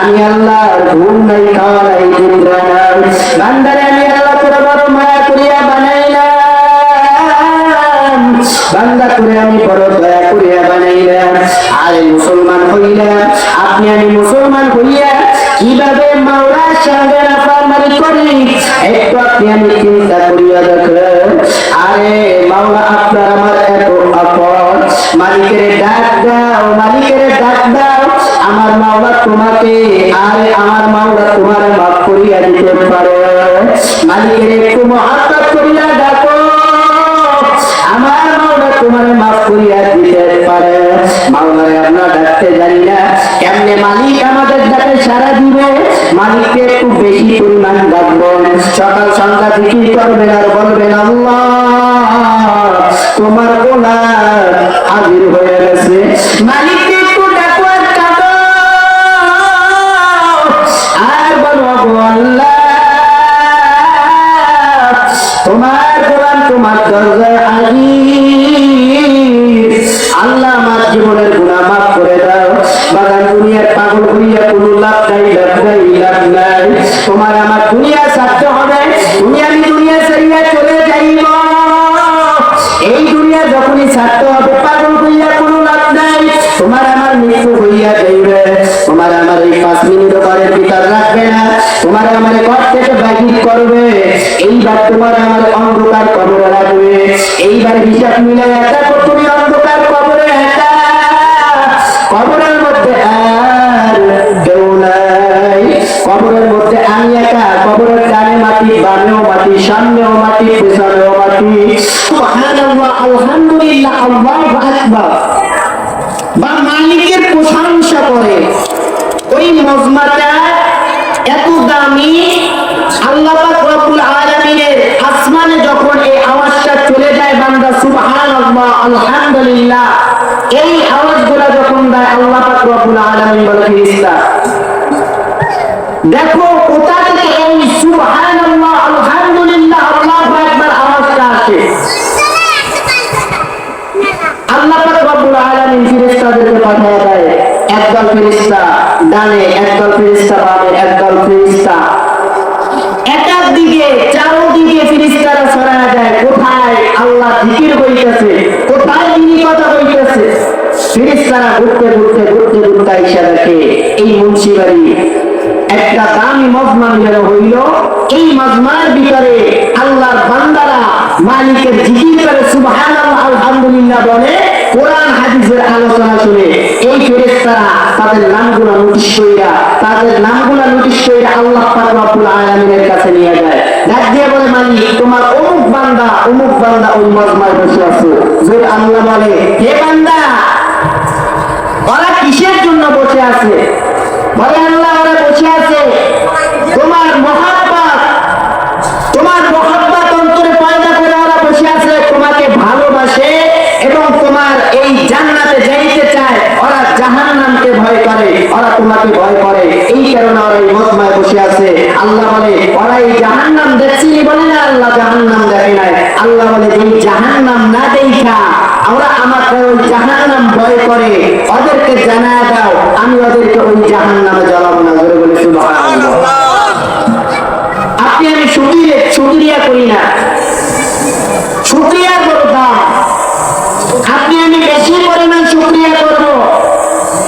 আমি আল্লাহ ঘুম নাই খাওয়া নাই নিদ্রা নাই বান্দারে আমি আল্লাহ তোর বড় মায়া করিয়া বানাইলাম বান্দা করে আমি বড় দয়া করিয়া বানাইলাম আরে মুসলমান হইলাম আপনি আমি মুসলমান হইয়া কিভাবে মাওলার সঙ্গে নাফরমানি করি একটু আপনি আমি চিন্তা করিয়া দেখেন আরে মাওলা আপনার আমার এত আপন মালিকের ডাক দাও মালিকের ডাক দাও আমার মাওলা তোমাকে আরে আমার মাওলা তোমার মাফ করিয়া দিতে পারে মালিকের একটু মহব্বত করিয়া ডাকো আমার মাওলা তোমার মাফ করিয়া দিতে পারে মাওলারে আমরা ডাকতে জানি না কেমনে মালিক আমাদের ডাকে সাড়া দিবে মালিককে একটু বেশি পরিমাণ ডাকবো সকাল সন্ধ্যা জিকির করবেন আর বলবেন আল্লাহ তোমার গোলাম হাজির হয়ে গেছে মালিককে একটু ডাকো আর ডাকো আর বলবো আল্লাহ তোমার গোলাম তোমার দরজায় হাজির আল্লাহ আমার জীবনের গুনাহ মাফ করে দাও বাগান দুনিয়ার পাগল হইয়া কোনো লাভ নাই লাভ নাই তোমার আমার দুনিয়া ছাড়তে হবে আমি দুনিয়া ছেড়ে চলে যাইব এই দুনিয়া যখনই ছাড়তে হবে পাগল হইয়া কোনো লাভ নাই তোমার আমার মৃত্যু হইয়া যাইবে তোমার আমার এই 5 মিনিট ঘরের ভিতর রাখবে না তোমার আমার ঘর থেকে বাহির করবে এইবার তোমার আমার অন্ধকার কবরে রাখবে এইবার হিসাব মিলে দেখো তুমি অন্ধকার কবরে একা কবরের মধ্যে আর কেউ নাই কবরের মধ্যে আমি একা কবরের ডানে মাটি বামেও মাটি সামনেও মাটি পেছনেও মাটি সুবহানাল্লাহ আলহামদুলিল্লাহ আল্লাহু আকবার বা মালিকের প্রশংসা করে ওই মজমাটা এত দামি আল্লাহ পাক রব্বুল আলামিনের আসমানে যখন এই আওয়াজটা চলে যায় বান্দা সুবহানাল্লাহ আলহামদুলিল্লাহ এই আওয়াজগুলো যখন দেয় আল্লাহ পাক রব্বুল আলামিন বলে ফেরেশতা দেখো কোথা থেকে এই সুবহানাল্লাহ আলহামদুলিল্লাহ আল্লাহু আকবার আওয়াজটা আসে আল্লাহ পাক রব্বুল আলামিন ফেরেশতাদেরকে পাঠিয়ে দেয় একদল ফেরেশতা ডানে একদল ফেরেশতা বামে একদল ফেরেশতা একার দিকে চারদিকে ফেরেশতারা ছড়ায় যায় কোথায় আল্লাহ জিকির হইতেছে কোথায় তিনি কথা হইতেছে ফেরেশতারা ঘুরতে এসে দেখে এই মুন্সিবাড়ি একটা দামি মজমা বের হইল এই মজমার ভিতরে আল্লাহর বান্দারা মালিকের জিকির করে সুবহানাল্লাহ আলহামদুলিল্লাহ বলে কোরআন হাদিসের আলোচনা শুনে এই ফেরেশতারা তাদের নামগুলো নোটিশ কইরা আল্লাহ পাক রব্বুল আলামিনের কাছে নিয়ে যায় ডাক দিয়ে বলে মালিক তোমার অমুক বান্দা ওই মজমায় বসে আছে যে আল্লাহ বলে হে বান্দা ওরা কিসের জন্য বসে আছে বলে আল্লাহ ওরা বসে আছে তোমার মহব্বত অন্তরে পয়দা করে ওরা বসে আছে তোমাকে ভালোবাসে এবং তোমার এই জান্নাতে যাইতে চায় ওরা জাহান্নামকে ভয় করে ওরা তোমাকে ভয় করে এই কারণে ওরা এই মজমায় বসে আছে আল্লাহ বলে ওরা এই জাহান্নাম দেখছিনি বলে না আল্লাহ জাহান্নাম দেখে নাই আল্লাহ বলে এই জাহান্নাম না দেখা ওরা আমাকে ওই জাহান্নাম ভয় করে ওদেরকে জানায় দাও আমি ওদেরকে ওই জাহান্নামে জ্বালাবো না জোরে বলে সুবহানাল্লাহ আপনি আমি শুকরিয়া করি না শুকরিয়া করতাম আপনি আমি বেশি পরিমাণ শুকরিয়া করব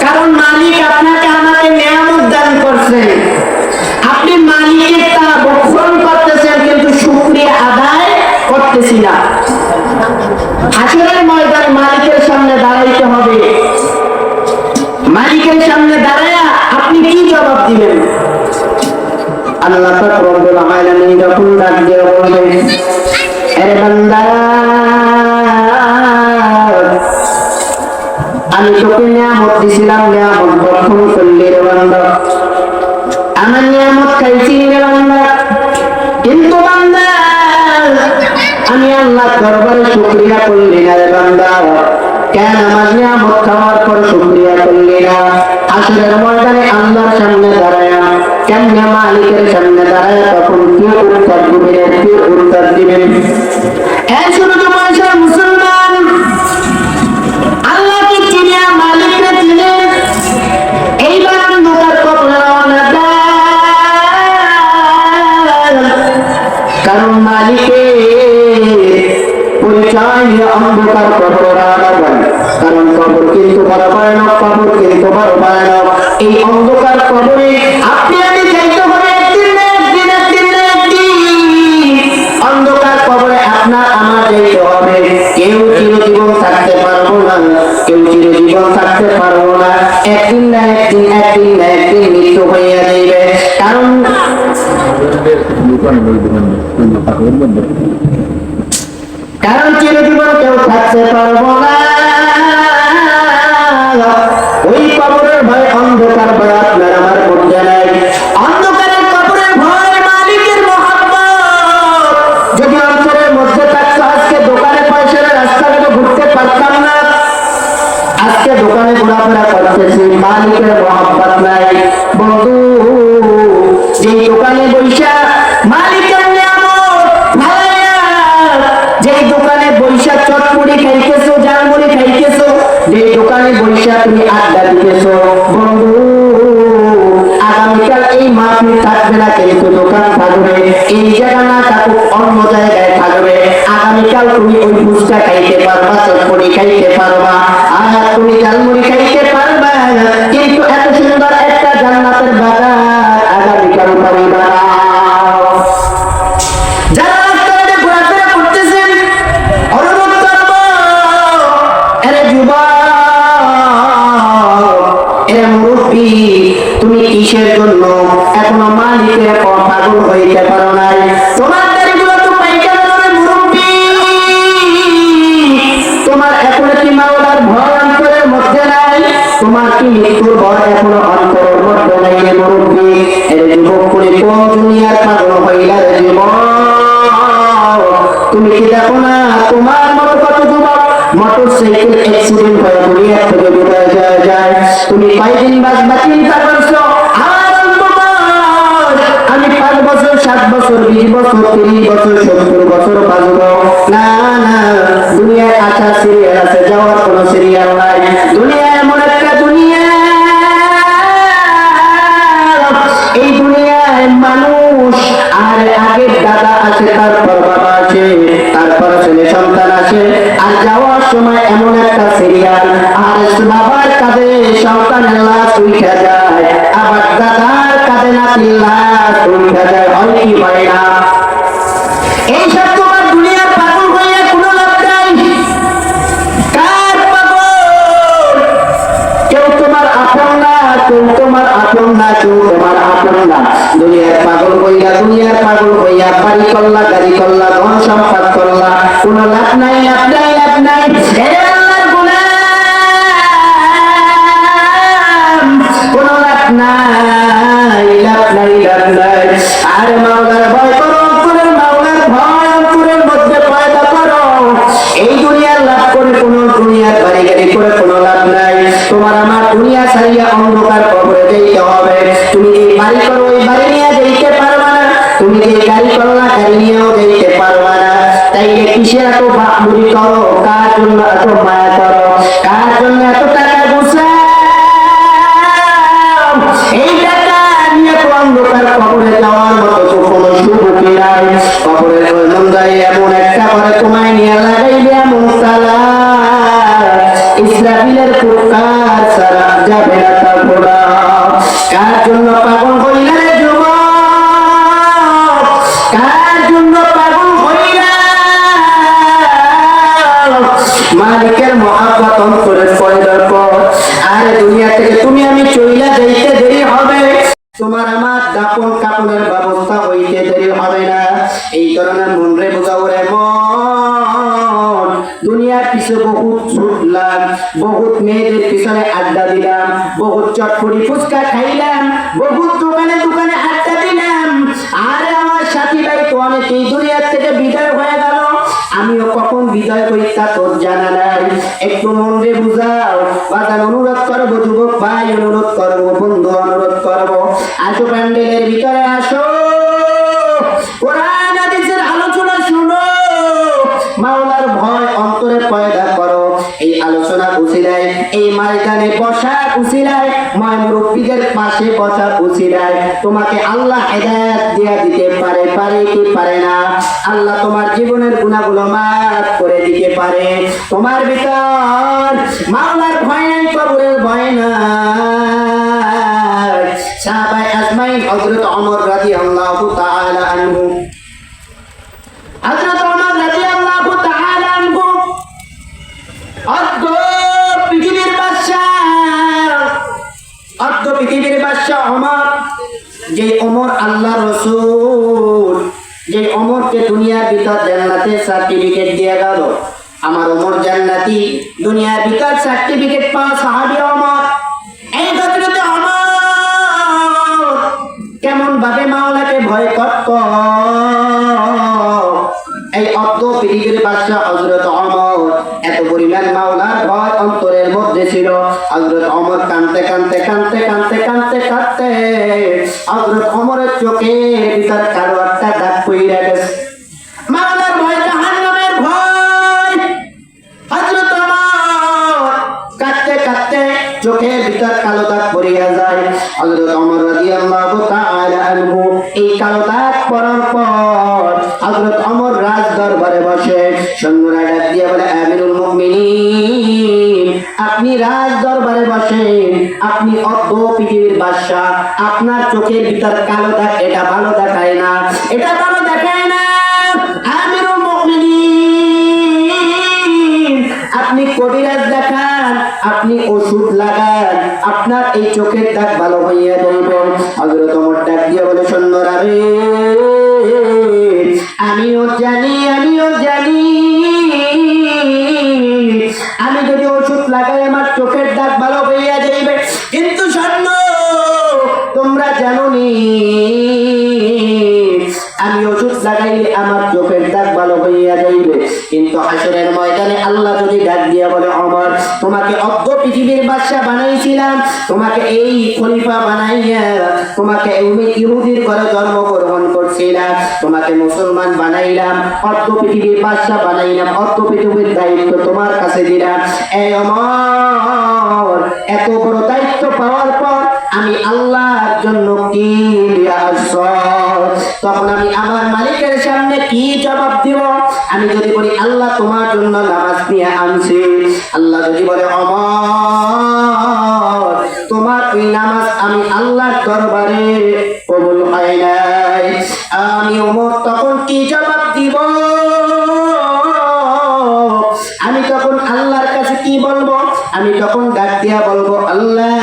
কারণ মালিক আপনাকে আমাকে নিয়ামত দান করছেন আপনি মালিকের তা ভক্ষণ করতেছেন কিন্তু শুকরিয়া আদায় করতেছি না হাসরের ময়দানে মালিকের সামনে দাঁড়াইতে হবে মালিকের সামনে দাঁড়ায়া আপনি কি জবাব দিবেন আল্লাহ পাক রব্বুল আলামিন যখন ডাক দিয়ে বলবেন আরে বান্দা আমি তোকে নিয়ামত দিছিলাম নিয়ামত ভক্ষণ করলি রে বান্দা আমার নিয়ামত খাইছি রে বান্দা কিন্তু বান্দা আমি আল্লাহ দরবারে শুকরিয়া করলি না রে বান্দা কেন আমার নিয়ামত খাওয়ার পর শুকরিয়া করলি না হাসরের ময়দানে আল্লাহর সামনে দাঁড়ায় কেমনে মালিকের সামনে দাঁড়ায় তখন কি উত্তর দিবেন এই শুধু তোমার মুসলমান আল্লাহকে চিনে মালিককে চিনে এইবার অন্ধকার কবরে এই অন্ধকার কবরে আপনি আমি যাইতে হবে একদিন না একদিন, একদিন না একদিন। অন্ধকার কবরে আপনার আমার যাইতে হবে। কেউ চিরজীবন থাকতে পারবো না, কেউ চিরজীবন থাকতে পারবো না। একদিন না একদিন, একদিন না একদিন মৃত্যু হইয়া যাইবে। কারণ চিরজীবন কেউ থাকতে পারবো না। ওই কবরের ভয়, অন্ধকার ভয় আপনার আমার মধ্যে নাই। অন্ধকারের কবরের ভয় মালিকের মহব্বত যদি অন্তরের মধ্যে থাকতো, আজকে দোকানে পয়সার রাস্তাঘাটে ঘুরতে পারতাম না। আজকে দোকানে ঘোরাফেরা করতেছি, মালিকের মহব্বত নাই। বন্ধু, যে দোকানে বৈশা মালিকের নিয়ামত ভালাইয়া, যে দোকানে বৈশা চটমুড়ি খাইতেছো, জালমুড়ি খাইতেছো, যে দোকানে বৈশা তুমি আড্ডা দিতেছো, বন্ধু আগামীকাল এই মাহফিল থাকবে না, কিন্তু দোকান থাকবে। এই জায়গা না থাকুক, অন্য জায়গায় থাকবে। আগামীকাল তুমি ওই ফুচকা খাইতে পারবা, চটমুড়ি খাইতে পারবা, আর তুমি জালমুড়ি খাইতে পারবা, কিন্তু এত সুন্দর একটা জান্নাতের বাগান আগামীকাল পারিবা। যারা রাস্তাঘাটে ঘোরাফেরা করতেছেন, অনুরোধ করবো, আরে যুবক, এ মুরব্বী, তুমি কিসের জন্য এখনো মালিকের পাগল হইতে পারো নাই? তোমার দাড়িগুলো তো পাইকার হবে মুরব্বী। তোমার এখনো কি মাওলার ভয় অন্তরের মধ্যে নাই? তোমার কি মৃত্যুর ভয় এখনো অন্তরের মধ্যে নাই রে মুরব্বী? এর যুবক করে কোন দুনিয়ার পাগল হইলা রে যুবক? তুমি কি দেখো না তোমার মতো কত যুবক মোটরসাইকেল অ্যাক্সিডেন্ট হয়ে দুনিয়া থেকে বিদায় যায়? তুমি কয়দিন বাঁচবা চিন্তা করছো? আমি 5 বছর, 7 বছর, 20 বছর, 30 বছর, 70 বছর বাঁচবো। না না, দুনিয়ায় আসা সিরিয়াল আছে, যাওয়ার কোনো সিরিয়াল নাই। দুনিয়া এমন একটা দুনিয়া, এই দুনিয়ায় মানুষ আর আগের দাদা আছে, তারপর বাবা আছে, তারপর ছেলে সন্তান আছে, আর যাওয়ার সময় এমন একটা সিরিয়াল, আর বাবার কাঁধে সন্তানের লাশ উঠে যায়, আবার দাদার কাঁধে নাতির লাশ উঠে যায়। হয় কি হয় না? এই সব তোমার দুনিয়ার পাগল হইয়া কোনো লাভ নাই। কার পাগল? কেউ তোমার আপন না, কেউ তোমার আপন না, কেউ তোমার আপন না। দুনিয়ার পাগল হইয়া, দুনিয়ার পাগল হইয়া বাড়ি করলা, গাড়ি করলা, ধন সম্পদ করলা, কোনো লাভ নাই, লাভ নাই, লাভ নাই। আল্লাহর গোলাম, কোনো লাভ নাই, লাভ নাই, লাভ নাই। আর মাওলার ভয় করো, অন্তরের মাওলার ভয় অন্তরের মধ্যে পয়দা করো। এই দুনিয়ার লাভ করে কোনো, দুনিয়ার বাড়ি গাড়ি করে কোনো লাভ নাই। তোমার আমার দুনিয়া ছাড়িয়া অন্ধকার কবরে যেতে হবে। তুমি যে বাড়ি করো, ওই বাড়ি নিয়ে যেতে পারবা না। তুমি যে গাড়ি করো না, গাড়ি নিয়েও যেতে পারবা না। তাইলে কিসের এত বাহাদুরি করো? কার জন্য এত মায়া করো? কার জন্য এত টাকা গুছাও? এই টাকা নিয়ে তো অন্ধকার কবরে যাওয়ার মতো তো কোনো সুযোগই নাই। কবরের মন্দায় এমন একটা করে তোমায় নিয়ে লাগাইবে এমন তালা, ইসরাফিলের ফুৎকার ছাড়া যাবে না তার ঘোড়া। কার জন্য পাগল হইলা রে যুবক? কার জন্য পাগল হইলা? মালিকের মহাব্বত অন্তরের পয়দার পর। আর দুনিয়া থেকে তুমি আমি চইলা যাইতে দেরি হবে, তোমার আমার দাপন কাপনের ব্যবস্থা হইতে দেরি হবে না। এই কারণে মন রে বোঝাও রে মন, দুনিয়ার পিছে বহুত ছুটলাম, বহুত মেয়েদের পিছনে আড্ডা দিলাম, বহুত চটপটি ফুচকা খাইলাম, বহুত দোকানে দোকানে আড্ডা দিলাম। আর আমার সাথী ভাই তো অনেকেই দুনিয়ার থেকে বিদায় হয়ে গেল। আমিও কখন বিদায় হইতা তোর জানা নাই। একটু মন রে বুঝাও বাজার, অনুরোধ করবো যুবক ভাই, অনুরোধ করবো বন্ধু, অনুরোধ করবো, আসো প্যান্ডেলের ভিতরে আসো, কোরআন হাদিসের আলোচনা শুনো, মাওলার ভয় অন্তরে পয়দা করো। এই আলোচনা উসিলায়, এই ময়দানে বসা উসিলায়, ময় মুরব্বীদের পাশে বসা উসিলায় তোমাকে আল্লাহ হেদায়েত দিয়া দিতে পারে, পারে কি পারে না? আল্লাহ তোমার জীবনের গুনাহগুলো মাফ করে দিতে পারে। তোমার ভিতর মাওলার ভয় নাই, কবরের ভয় নাই। সাহাবায়ে আজমাইন হযরত ওমর রাদিয়াল্লাহু তাআলা আনহু, হযরত ওমর রাদিয়াল্লাহু তাআলা আনহু পৃথিবীর বাদশা ওমর, যে ওমর আল্লাহর রাসূল, যে ওমরকে দুনিয়ার ভিতর জান্নাতের সার্টিফিকেট দিয়ে গেল। আমার ওমর জান্নাতি, দুনিয়ার ভিতর সার্টিফিকেট পাওয়া সাহাবী ওমর। এই হযরত ওমর কেমন ভাবে মাওলাকে ভয় করত, এই অর্ধ পৃথিবীর বাদশা হযরত ওমর এত পরিমাণ মাওলার ভয় অন্তরের মধ্যে ছিল। হযরত ওমর কাঁদতে কাঁদতে কাঁদতে কাঁদতে কাঁদতে কাঁদতে হযরত ওমরের চোখের ভিতর কালো একটা দাগ পইড়া গেছে। মাওলার ভয়, জাহান্নামের ভয়। হযরত ওমর কাঁদতে কাঁদতে চোখের ভিতর কালো দাগ পড়িয়া যায়। হযরত ওমর রাদিয়াল্লাহু তাআলা আনহু এই কালো দাগ পড়ার পর হযরত ওমর রাজ দরবারে বসে সৈন্যরা ডাক দিয়ে বলে, আমিরুল মুমিনিন, আপনি রাজ দরবারে বসেন, আপনি অর্ধ পৃথিবীর বাদশা, আপনার চোখের ভিতর কালো দাগ, এটা ভালো দেখায় না, এটা ভালো দেখায় না। আমিরুল মুমিনিন, আপনি কবিরাজ দেখান, আপনি ওষুধ লাগান, আপনার এই চোখের দাগ ভালো হইয়া যাইবে। হযরত ওমর ডাক দিয়ে বলে, সৈন্যরা রে, আমিও জানি আমি যদি ওষুধ লাগাই আমার চোখের দাগ ভালো হইয়া যাইবে, কিন্তু সৈন্য তোমরা জানো নি আমি ওষুধ লাগাইলে আমার চোখের দাগ ভালো হইয়া যাইবে। কিন্তু হাসরের ময়দানে আল্লাহ যদি ডাক দিয়া বলে, ওমর তোমাকে অর্ধ পৃথিবীর বাদশা বানাইছিলাম, তোমাকে এই খলিফা বানাইয়া তোমাকে ইহুদির ঘরে জন্মগ্রহণ করছিলাম, তোমাকে মুসলমান বানাইলাম, অর্ধ পৃথিবীর বাদশা বানাইলাম, অর্ধ পৃথিবীর দায়িত্ব তোমার কাছে দিলাম। এই ওমর এত বড় দায়িত্ব পাওয়ার পর আমি আল্লাহর জন্য কি দিয়া আসছো? তখন আমি আমার মালিকের সামনে কি জবাব দিব? আমি যদি বলি আল্লাহ তোমার জন্য নামাজ নিয়ে আনছি, আল্লাহ যদি বলে ওমর তোমার ওই নামাজ আমি আল্লাহর দরবারে কবুল হয় নাই, আমি ওমর তখন কি জবাব দিব? আমি তখন আল্লাহর কাছে কি বলবো? আমি তখন ডাক দিয়া বলবো, আল্লাহ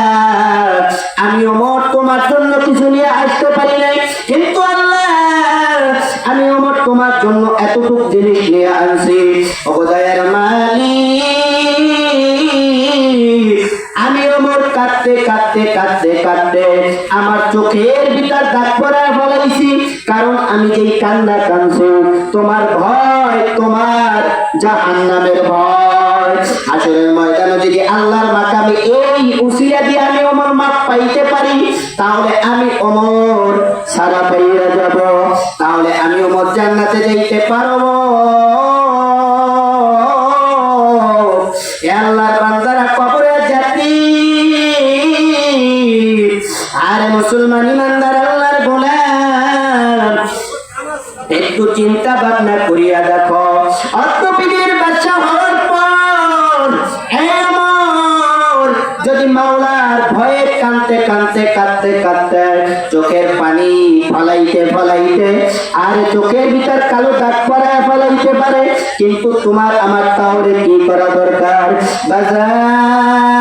আমি ওমর তোমার জন্য কিছু নিয়ে আসতে পারি নাই, কিন্তু আল্লাহ আমি ওমর তোমার জন্য এতটুকু জিনিস নিয়ে আনছি। ও দয়ার মালিক, আমি ওমর কাঁদতে কাঁদতে কাঁদতে কাঁদতে আমার চোখের ভিতর দাগ পড়ায় ফেলাইছি, কারণ আমি যেই কান্না কাঁদছি তোমার ভয়, তোমার জাহান্নামের ভয়। হাসরের ময়দানে যদি আল্লাহর মাকামে এই উসিলা দিয়ে আমি ওমর মাপ পাইতে পারি, তাহলে আমি ওমর সারা পাইয়া যাব, তাহলে আমি ওমর জান্নাতে যাইতে পারবো। আল্লাহর বান্দারা কবরে জাতি, আরে মুসলমান ইমানদার আল্লাহর গোলাম, একটু চিন্তা ভাবনা করিয়া দেখো, অর্থপীঠের বাদশা হওয়ার পর যদি মাওলার ভয়ে কাঁদতে কাঁদতে কাঁদতে কাঁদতে চোখের পানি ফলাইতে ফলাইতে আর চোখের ভিতর কালো দাগ পড়ায় ফলাইতে পারে, কিন্তু তোমার আমার তাহলে কি করা দরকার? বাজার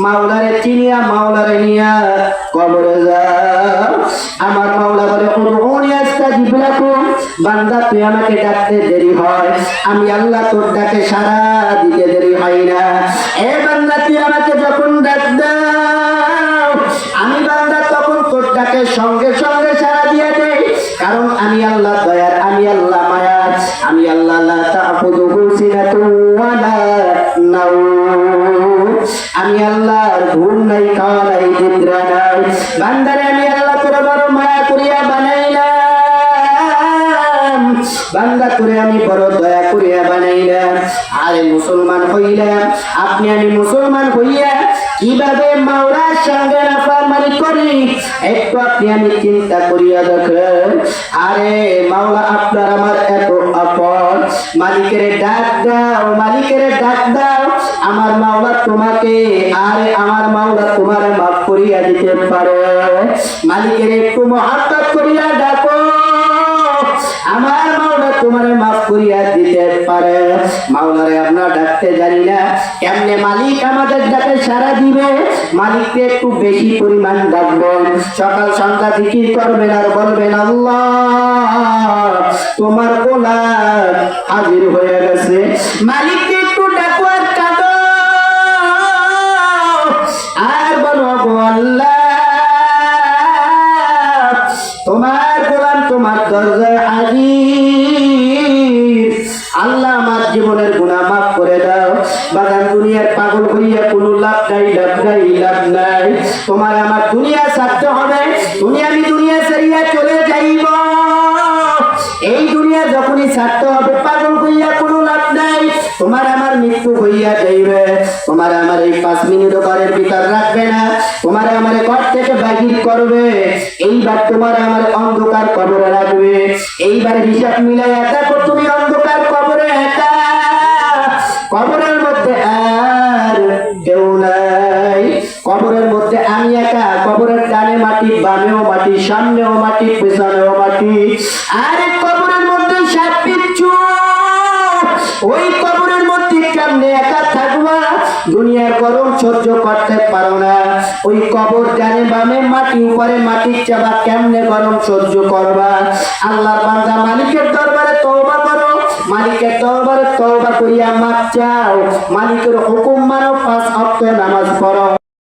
মাওলারে চিনিয়া মাওলারে নিয়া কবরে যাও। আমার মাওলা বলে, বান্দা তুই আমাকে ডাকতে দেরি হয়, আমি আল্লাহ তোর ডাকে সারা দিতে দেরি হয় না। এ বান্দা তুই আমাকে যখন ডাক দাও, আমি বান্দা তখন তোর ডাকে সঙ্গে সঙ্গে সারা দিয়ে দেই, কারণ আমি আল্লাহ দয়ার, আমি আল্লাহ মায়ার, আমি আল্লাহ লা তাখুযুহু সিনাতুন ওয়ালা নাওম, আমি আল্লাহর ঘুম নাই, খাওয়া নাই, নিদ্রা নাই। বান্দারে আমি আল্লাহ তোর বড় মায়া করিয়া বানাইলাম, বান্দা করে আমি বড় দয়া করিয়া বানাইলাম। আরে মুসলমান হইলাম, আপনি আমি মুসলমান হইয়া কিভাবে মাওলার সঙ্গে নাফরমানি করি একটু আপনি আমি চিন্তা করিয়া দেখেন। আরে মাওলা আপনার আমার এত আপন, মালিকের ডাক দাও, মালিকের ডাক দাও, আমার মাওলা তোমাকে, আরে আমার মাওলা তোমার মাফ করিয়া দিতে পারে। মালিকের একটু মহব্বত করিয়া ডাকো, আমার মাওলা তোমার মাফ করিয়া দিতে পারে। মাওলারে আমরা ডাকতে জানি না, কেমনে মালিক আমাদের ডাকে সাড়া দিবে? মালিককে একটু বেশি পরিমাণ ডাকবেন, সকাল সন্ধ্যা জিকির করবেন আর বলবেন আল্লাহ তোমার গোলাম হাজির হয়ে গেছে। মালিককে একটু ডাকো আর কাঁদো আর বলো আল্লাহ তোমার গোলাম তোমার দরজায় হাজির। আল্লাহ আমার জীবনের গুনাহ মাফ করে দাও। বাগান দুনিয়ার পাগল হইয়া কোনো লাভ নাই, লাভ নাই, লাভ নাই। তোমার আমার দুনিয়া ছাড়তে হবে, আমি দুনিয়া ছাড়িয়া চলে যাইব। এই দুনিয়া যখনই ছাড়তে হবে, পাগল হইয়া কোনো লাভ নাই। তোমার আমার মৃত্যু হইয়া যাইবে। তোমার আমার এই 5 মিনিট ঘরের ভিতর রাখবে না, তোমার আমার ঘর থেকে বাহির করবে। এইবার তোমার আমার অন্ধকার কবরে রাখবে। এইবার হিসাব মিলাইয়া দেখো তুমি অন্ধকার কবরে একা, কবরের মধ্যে আর কেউ নাই। কবরের মধ্যে আমি একা, কবরের ডানে মাটি, বামেও মাটি, সামনেও মাটি, পেছনেও মাটি। আরে কবরের মধ্যে সাপ বিচ্ছু, ওই কবরের মধ্যে কেমনে একা থাকবা? দুনিয়ার গরম সহ্য করতে পারো না, ওই কবর ডানে বামে মাটি, উপরে মাটির চাপা, কেমনে গরম সহ্য করবা? আল্লাহর বান্দা মালিকের দরবারে তওবা করো, মালিকের দরবারে তওবা করিয়া মাফ চাও, মালিকের হুকুম মানো, 5 ওয়াক্ত নামাজ পড়ো।